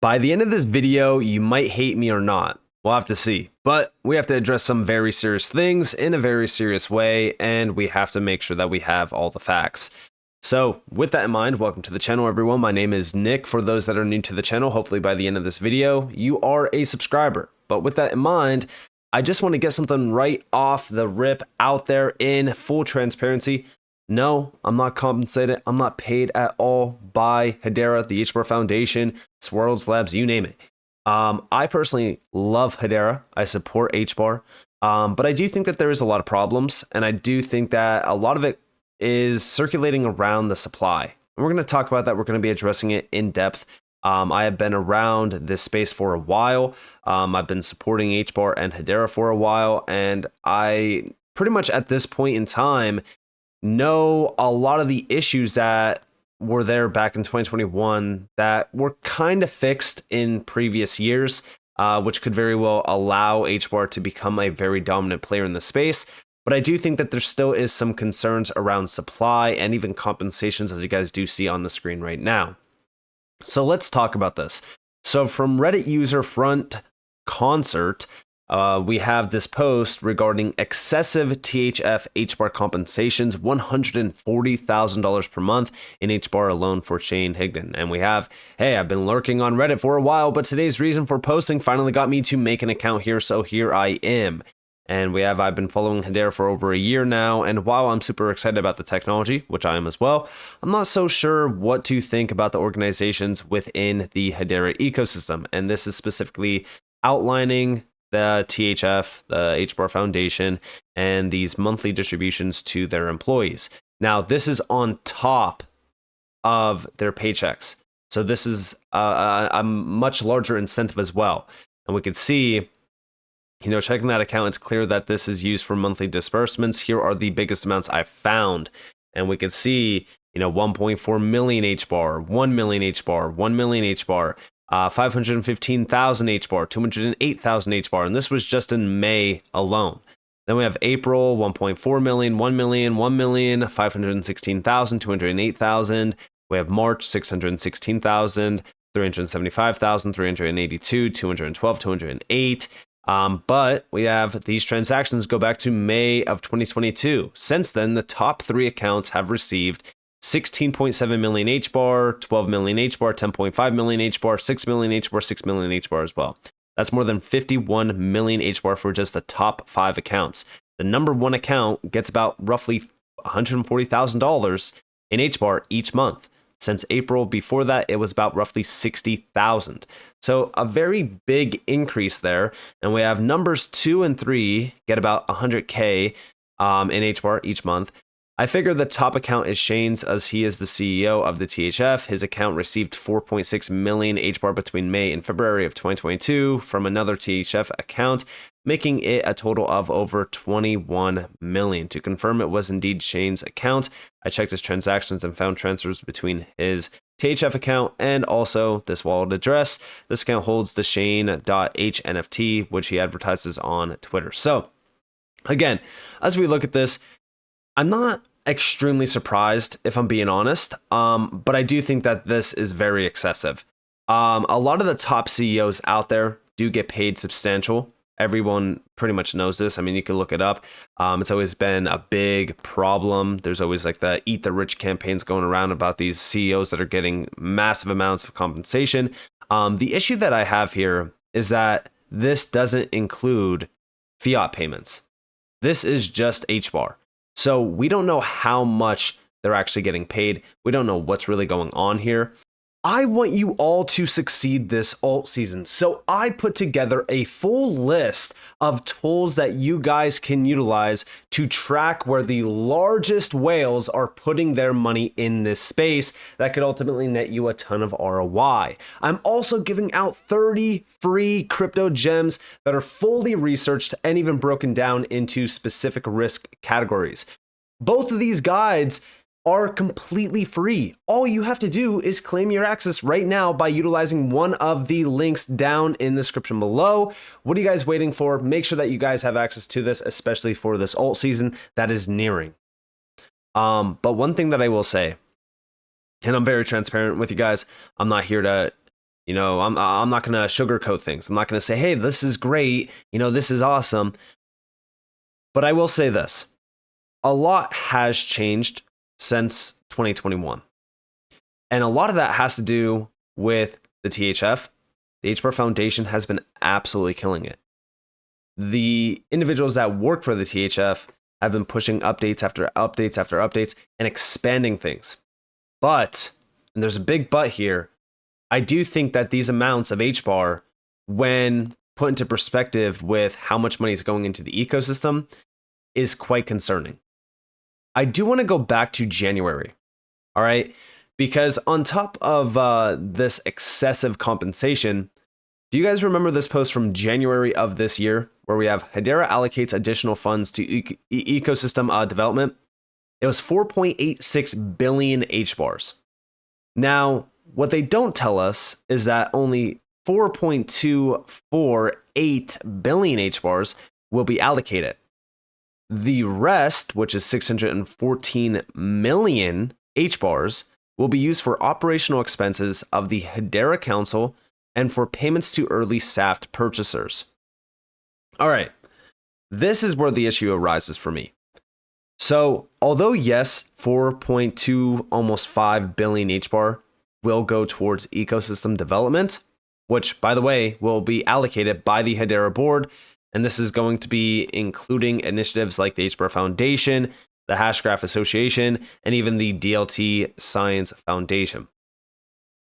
By the end of this video, you might hate me or not. We'll have to see. But we have to address some very serious things in a very serious way, and we have to make sure that we have all the facts. So with that in mind, welcome to the channel, everyone. My name is Nick. For those that are new to the channel, hopefully by the end of this video, you are a subscriber. But with that in mind, I just want to get something right off the rip out there in full transparency. No, I'm not compensated. I'm not paid at all by Hedera, the Hbar Foundation, Swirls Labs, you name it. I personally love Hedera. I support Hbar. But I do think that there is a lot of problems, and I do think that a lot of it is circulating around the supply. And we're going to talk about that. We're going to be addressing it in depth. I have been around this space for a while. I've been supporting Hbar and Hedera for a while, and I pretty much at this point in time know a lot of the issues that were there back in 2021 that were kind of fixed in previous years, which could very well allow Hbar to become a very dominant player in the space. But I do think that there still is some concerns around supply and even compensations, as you guys do see on the screen right now. So let's talk about this. So from Reddit user Front Concert, we have this post regarding excessive THF Hbar compensations, $140,000 per month in Hbar alone for Shane Higdon. And we have, hey, I've been lurking on Reddit for a while, but today's reason for posting finally got me to make an account here, so here I am. And we have, I've been following Hedera for over a year now, and while I'm super excited about the technology, which I am as well, I'm not so sure what to think about the organizations within the Hedera ecosystem. And this is specifically outlining the THF, the Hbar Foundation, and these monthly distributions to their employees. Now, this is on top of their paychecks. So this is a much larger incentive as well. And we can see, checking that account, it's clear that this is used for monthly disbursements. Here are the biggest amounts I've found. And we can see, 1.4 million Hbar, 1 million Hbar, 1 million Hbar, 515,000 Hbar, 208,000 Hbar. And this was just in May alone. Then we have April, 1.4 million, 1 million, 1 million, 516,000, 208,000. We have March, 616,000, 375,000, 382, 212, 208. But we have these transactions go back to May of 2022. Since then, the top three accounts have received 16.7 million Hbar, 12 million Hbar, 10.5 million Hbar, 6 million Hbar, 6 million Hbar as well. That's more than 51 million Hbar for just the top five accounts. The number one account gets about roughly $140,000 in Hbar each month. Since April before that, it was about roughly 60,000. So a very big increase there. And we have numbers 2 and 3 get about 100K in Hbar each month. I figure the top account is Shane's, as he is the CEO of the THF. His account received 4.6 million Hbar between May and February of 2022 from another THF account, making it a total of over 21 million. To confirm it was indeed Shane's account, I checked his transactions and found transfers between his THF account and also this wallet address. This account holds the Shane.hnft, which he advertises on Twitter. So again, as we look at this, I'm not extremely surprised, if I'm being honest, but I do think that this is very excessive. A lot of the top CEOs out there do get paid substantial. Everyone pretty much knows this. I mean, you can look it up. It's always been a big problem. There's always like the Eat the Rich campaigns going around about these CEOs that are getting massive amounts of compensation. The issue that I have here is that this doesn't include fiat payments. This is just Hbar. So we don't know how much they're actually getting paid. We don't know what's really going on here. I want you all to succeed this alt season. So I put together a full list of tools that you guys can utilize to track where the largest whales are putting their money in this space that could ultimately net you a ton of ROI. I'm also giving out 30 free crypto gems that are fully researched and even broken down into specific risk categories. Both of these guides are completely free. All you have to do is claim your access right now by utilizing one of the links down in the description below. What are you guys waiting for? Make sure that you guys have access to this, especially for this alt season that is nearing. But one thing that I will say, and I'm very transparent with you guys, I'm not here to I'm not going to sugarcoat things. I'm not going to say, hey, this is great. This is awesome. But I will say this. A lot has changed since 2021. And a lot of that has to do with the THF. The Hbar Foundation has been absolutely killing it. The individuals that work for the THF have been pushing updates after updates after updates and expanding things. But, and there's a big but here, I do think that these amounts of Hbar, when put into perspective with how much money is going into the ecosystem, is quite concerning. I do want to go back to January, all right? Because on top of this excessive compensation, do you guys remember this post from January of this year where we have Hedera allocates additional funds to ecosystem development? It was 4.86 billion Hbars. Now, what they don't tell us is that only 4.248 billion Hbars will be allocated. The rest, which is 614 million Hbars, will be used for operational expenses of the Hedera Council and for payments to early SAFT purchasers. All right, this is where the issue arises for me. So, although yes, 4.2, almost 5 billion Hbar will go towards ecosystem development, which, by the way, will be allocated by the Hedera board, and this is going to be including initiatives like the Hbar Foundation, the Hashgraph Association, and even the DLT Science Foundation.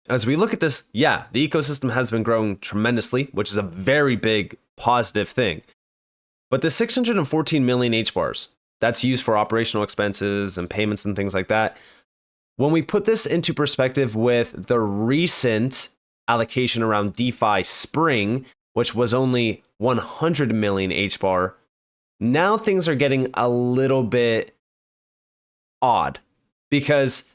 As we look at this, yeah, the ecosystem has been growing tremendously, which is a very big positive thing. But the 614 million Hbars, that's used for operational expenses and payments and things like that. When we put this into perspective with the recent allocation around DeFi Spring, which was only 100 million Hbar, now things are getting a little bit odd because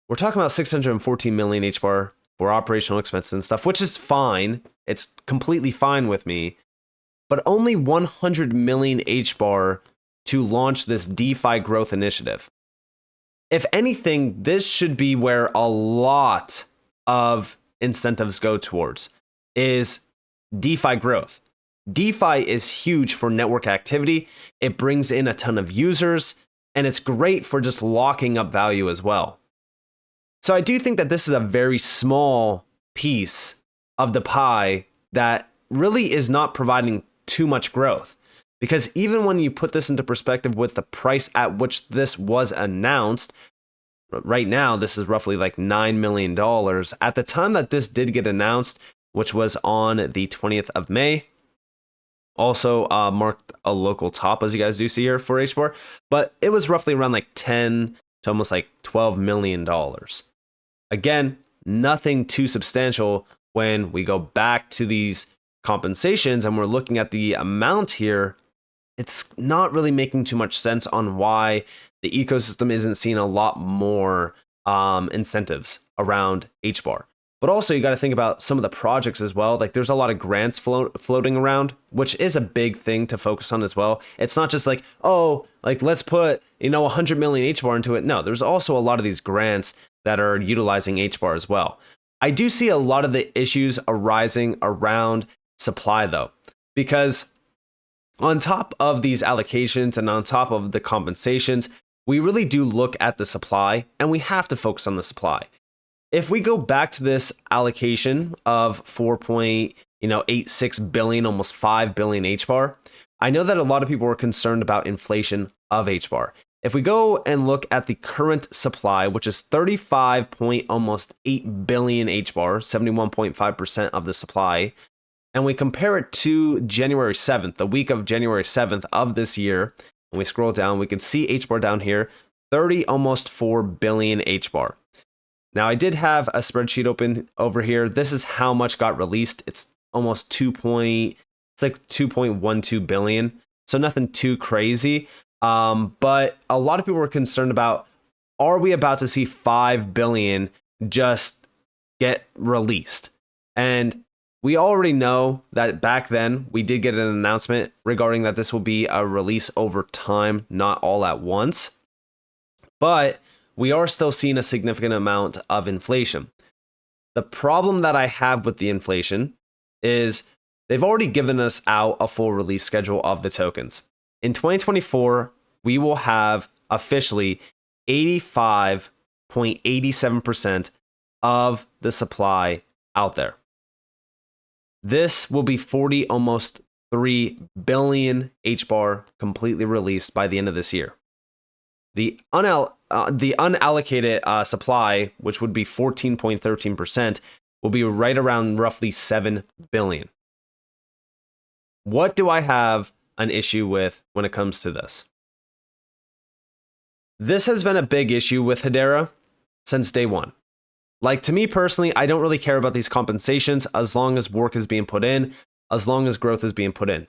we're talking about 614 million Hbar for operational expenses and stuff, which is fine. It's completely fine with me. But only 100 million Hbar to launch this DeFi growth initiative. If anything, this should be where a lot of incentives go towards, is DeFi growth. DeFi is huge for network activity. It brings in a ton of users, and it's great for just locking up value as well. So I do think that this is a very small piece of the pie that really is not providing too much growth. Because even when you put this into perspective with the price at which this was announced, right now this is roughly like $9 million. At the time that this did get announced, which was on the 20th of May, also marked a local top, as you guys do see here for Hbar, but it was roughly around like 10 to almost like $12 million. Again, nothing too substantial when we go back to these compensations and we're looking at the amount here. It's not really making too much sense on why the ecosystem isn't seeing a lot more incentives around Hbar. But also you got to think about some of the projects as well. Like there's a lot of grants floating around, which is a big thing to focus on as well. It's not just like, oh, like let's put, 100 million Hbar into it. No, there's also a lot of these grants that are utilizing Hbar as well. I do see a lot of the issues arising around supply though, because on top of these allocations and on top of the compensations, we really do look at the supply and we have to focus on the supply. If we go back to this allocation of 4.86 billion, almost 5 billion Hbar, I know that a lot of people were concerned about inflation of Hbar. If we go and look at the current supply, which is 35.8 billion Hbar, 71.5% of the supply, and we compare it to January 7th, the week of January 7th of this year, and we scroll down, we can see Hbar down here, 30, almost 4 billion Hbar. Now, I did have a spreadsheet open over here. This is how much got released. It's almost 2.12 billion. So nothing too crazy. But a lot of people were concerned about, are we about to see 5 billion just get released? And we already know that back then we did get an announcement regarding that this will be a release over time, not all at once. But we are still seeing a significant amount of inflation. The problem that I have with the inflation is they've already given us out a full release schedule of the tokens. In 2024, we will have officially 85.87% of the supply out there. This will be 40, almost 3 billion Hbar completely released by the end of this year. The unallocated supply, which would be 14.13%, will be right around roughly 7 billion. What do I have an issue with when it comes to this? This has been a big issue with Hedera since day one. Like, to me personally, I don't really care about these compensations as long as work is being put in, as long as growth is being put in.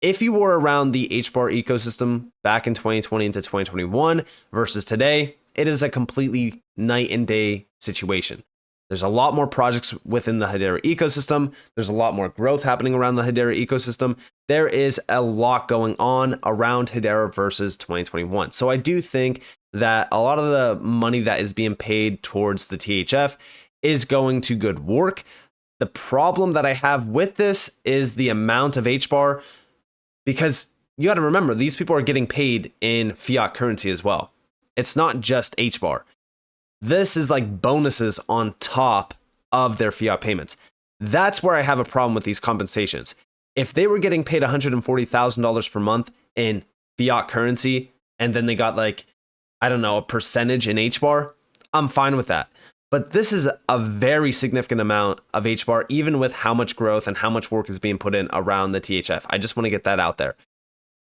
If you were around the Hbar ecosystem back in 2020 into 2021 versus today, it is a completely night and day situation. There's a lot more projects within the Hedera ecosystem. There's a lot more growth happening around the Hedera ecosystem. There is a lot going on around Hedera versus 2021. So I do think that a lot of the money that is being paid towards the THF is going to good work. The problem that I have with this is the amount of Hbar, because you got to remember, these people are getting paid in fiat currency as well. It's not just Hbar. This is like bonuses on top of their fiat payments. That's where I have a problem with these compensations. If they were getting paid $140,000 per month in fiat currency, and then they got like, I don't know, a percentage in Hbar, I'm fine with that. But this is a very significant amount of Hbar, even with how much growth and how much work is being put in around the THF. I just want to get that out there.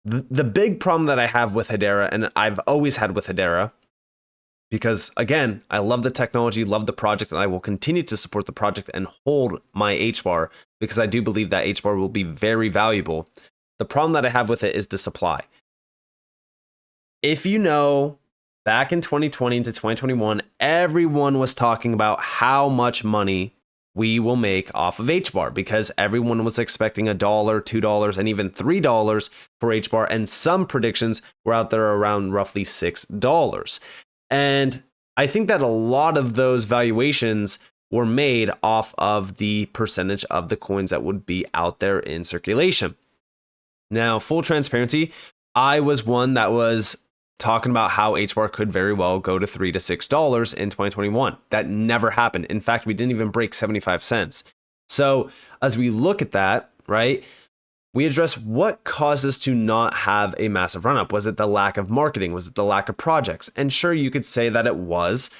The big problem that I have with Hedera, and I've always had with Hedera, because again, I love the technology, love the project, and I will continue to support the project and hold my Hbar because I do believe that Hbar will be very valuable. The problem that I have with it is the supply. If you know, back in 2020 to 2021, everyone was talking about how much money we will make off of Hbar because everyone was expecting $1, $2, and even $3 for Hbar, and some predictions were out there around roughly $6. And I think that a lot of those valuations were made off of the percentage of the coins that would be out there in circulation. Now, full transparency, I was one that was talking about how Hbar could very well go to $3 to $6 in 2021. That never happened. In fact, we didn't even break 75 cents. So as we look at that, right, we address what caused us to not have a massive run-up. Was it the lack of marketing? Was it the lack of projects? And sure, you could say that it was,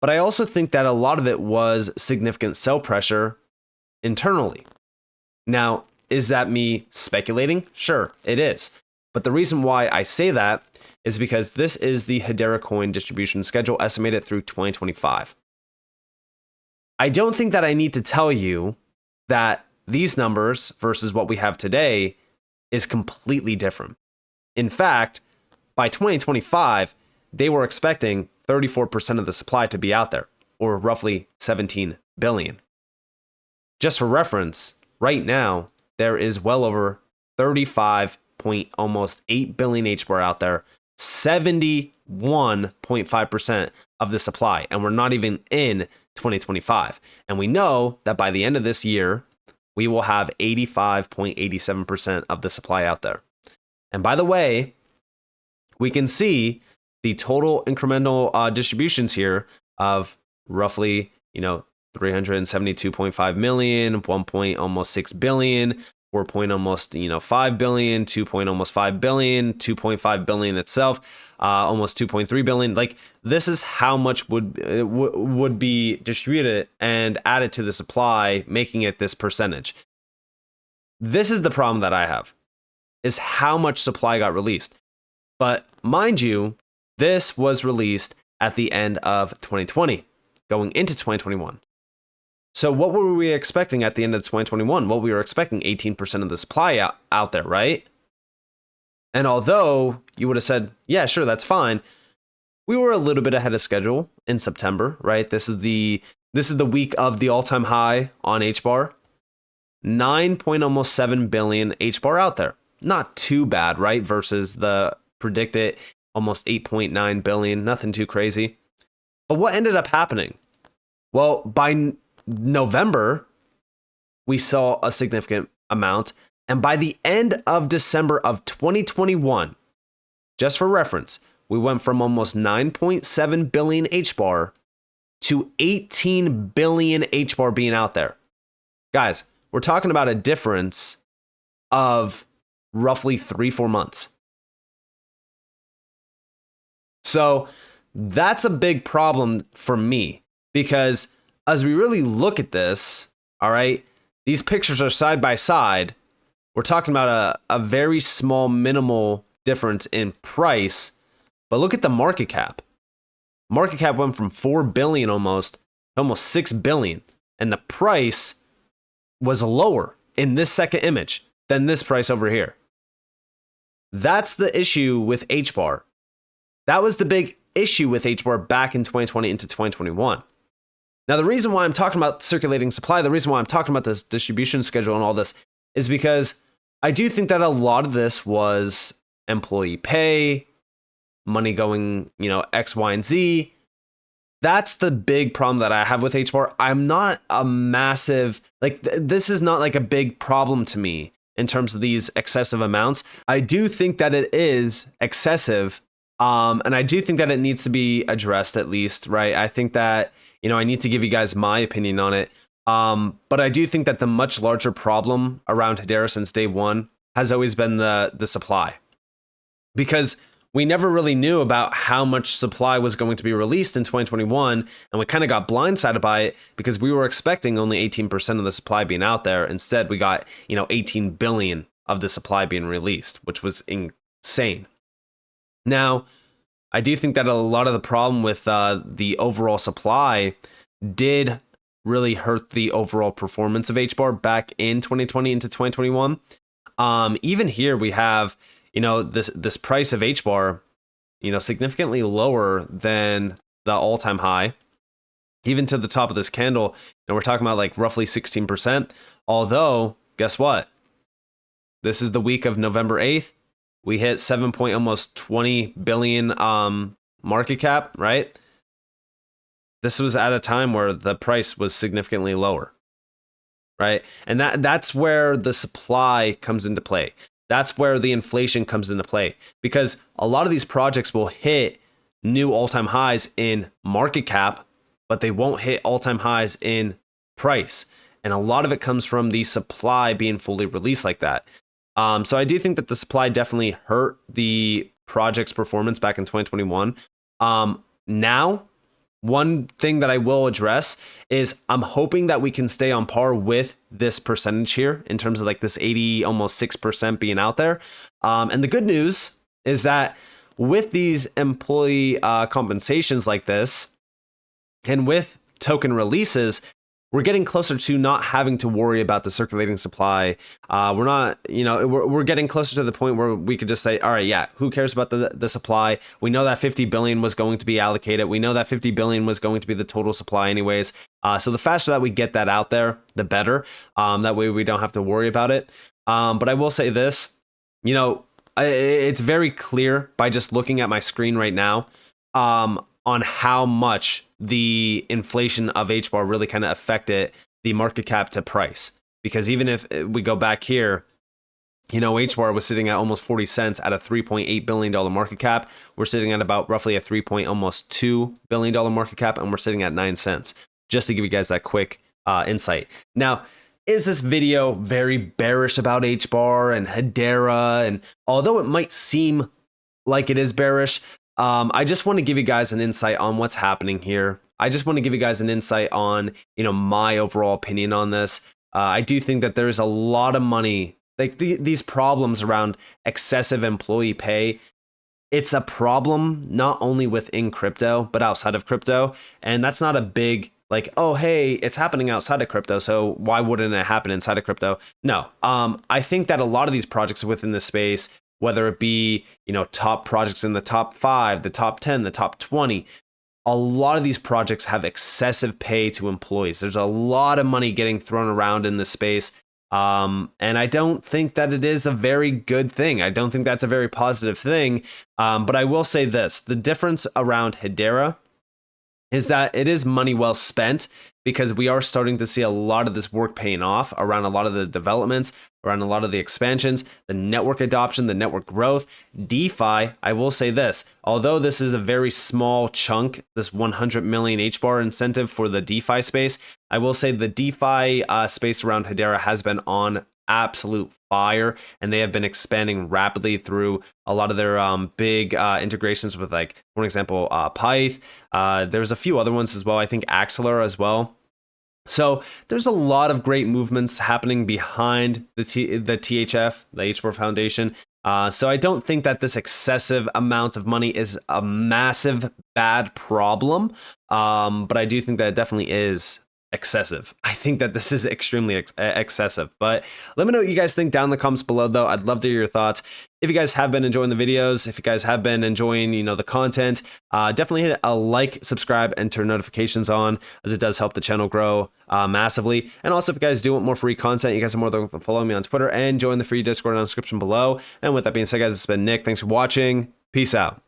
but I also think that a lot of it was significant sell pressure internally. Now, is that me speculating? Sure, it is. But the reason why I say that is because this is the Hedera coin distribution schedule estimated through 2025. I don't think that I need to tell you that these numbers versus what we have today is completely different. In fact, by 2025, they were expecting 34% of the supply to be out there, or roughly 17 billion. Just for reference, right now, there is well over 35.8 billion Hbar out there, 71.5% of the supply, and we're not even in 2025. And we know that by the end of this year, we will have 85.87% of the supply out there. And by the way, we can see the total incremental distributions here of roughly, 372.5 million, 1.6 billion, 4.5 billion, 2.5 billion, 2.5 billion itself, almost 2.3 billion. Like, this is how much would be distributed and added to the supply, making it this percentage. This is the problem that I have, is how much supply got released. But mind you, this was released at the end of 2020, going into 2021. So what were we expecting at the end of 2021? Well, we were expecting 18% of the supply out there, right? And although you would have said, yeah, sure, that's fine, we were a little bit ahead of schedule in September, right? This is the week of the all-time high on Hbar. 9.7 billion Hbar out there. Not too bad, right? Versus the predicted almost 8.9 billion, nothing too crazy. But what ended up happening? Well, by November, we saw a significant amount. And by the end of December of 2021, just for reference, we went from almost 9.7 billion Hbar to 18 billion Hbar being out there. Guys, we're talking about a difference of roughly 3-4 months. So that's a big problem for me, because as we really look at this, all right, these pictures are side by side. We're talking about a very small, minimal difference in price, but look at the market cap. Market cap went from 4 billion almost to almost 6 billion, and the price was lower in this second image than this price over here. That's the issue with Hbar. That was the big issue with Hbar back in 2020 into 2021. Now, the reason why I'm talking about circulating supply, the reason why I'm talking about this distribution schedule and all this, is because I do think that a lot of this was employee pay, money going, X, Y, and Z. That's the big problem that I have with Hbar. I'm not a massive, this is not like a big problem to me in terms of these excessive amounts. I do think that it is excessive, and I do think that it needs to be addressed at least, right? I think that, I need to give you guys my opinion on it. But I do think that the much larger problem around Hedera since day one has always been the supply. Because we never really knew about how much supply was going to be released in 2021, and we kind of got blindsided by it because we were expecting only 18% of the supply being out there. Instead, we got, 18 billion of the supply being released, which was insane. Now, I do think that a lot of the problem with the overall supply did really hurt the overall performance of Hbar back in 2020 into 2021. Even here we have, this price of Hbar, significantly lower than the all-time high. Even to the top of this candle, and we're talking about like roughly 16%. Although, guess what? This is the week of November 8th. We hit almost 20 billion market cap, right? This was at a time where the price was significantly lower, right? And that's where the supply comes into play. That's where the inflation comes into play, because a lot of these projects will hit new all-time highs in market cap, but they won't hit all-time highs in price. And a lot of it comes from the supply being fully released like that. So I do think that the supply definitely hurt the project's performance back in 2021. Now, one thing that I will address is I'm hoping that we can stay on par with this percentage here in terms of like this 80, almost 6% being out there. And the good news is that with these employee compensations like this, and with token releases, we're getting closer to not having to worry about the circulating supply. We're not, we're getting closer to the point where we could just say, all right, yeah, who cares about the supply? We know that 50 billion was going to be allocated. We know that 50 billion was going to be the total supply anyways. So the faster that we get that out there, the better. That way we don't have to worry about it. But I will say this, it's very clear by just looking at my screen right now, on how much the inflation of Hbar really kind of affected the market cap to price. Because even if we go back here, Hbar was sitting at almost 40 cents at a $3.8 billion market cap. We're sitting at about roughly a almost $2 billion market cap, and we're sitting at 9 cents. Just to give you guys that quick insight. Now, is this video very bearish about Hbar and Hedera? And although it might seem like it is bearish, I just want to give you guys an insight on what's happening here. I just want to give you guys an insight on, my overall opinion on this. I do think that there's a lot of money, like these problems around excessive employee pay. It's a problem not only within crypto, but outside of crypto. And that's not a big, like, oh, hey, it's happening outside of crypto, so why wouldn't it happen inside of crypto? No, I think that a lot of these projects within the space, whether it be, top projects in the top 5, the top 10, the top 20, a lot of these projects have excessive pay to employees. There's a lot of money getting thrown around in this space. And I don't think that it is a very good thing. I don't think that's a very positive thing. But I will say this, the difference around Hedera is that it is money well spent, because we are starting to see a lot of this work paying off around a lot of the developments, around a lot of the expansions, the network adoption, the network growth. DeFi, I will say this, although this is a very small chunk, this 100 million Hbar incentive for the DeFi space, I will say the DeFi space around Hedera has been on absolute fire, and they have been expanding rapidly through a lot of their big integrations with, like, for example, Pyth. There's a few other ones as well. I think Axelar as well. So there's a lot of great movements happening behind the THF, the Hbar Foundation. So I don't think that this excessive amount of money is a massive bad problem, but I do think that it definitely is excessive. I think that this is extremely excessive, but let me know what you guys think down in the comments below, though. I'd love to hear your thoughts. If you guys have been enjoying the videos, if you guys have been enjoying, the content, definitely hit a like, subscribe, and turn notifications on, as it does help the channel grow massively. And also, if you guys do want more free content, you guys are more than welcome to follow me on Twitter and join the free Discord in the description below. And with that being said, guys, it's been Nick. Thanks for watching. Peace out.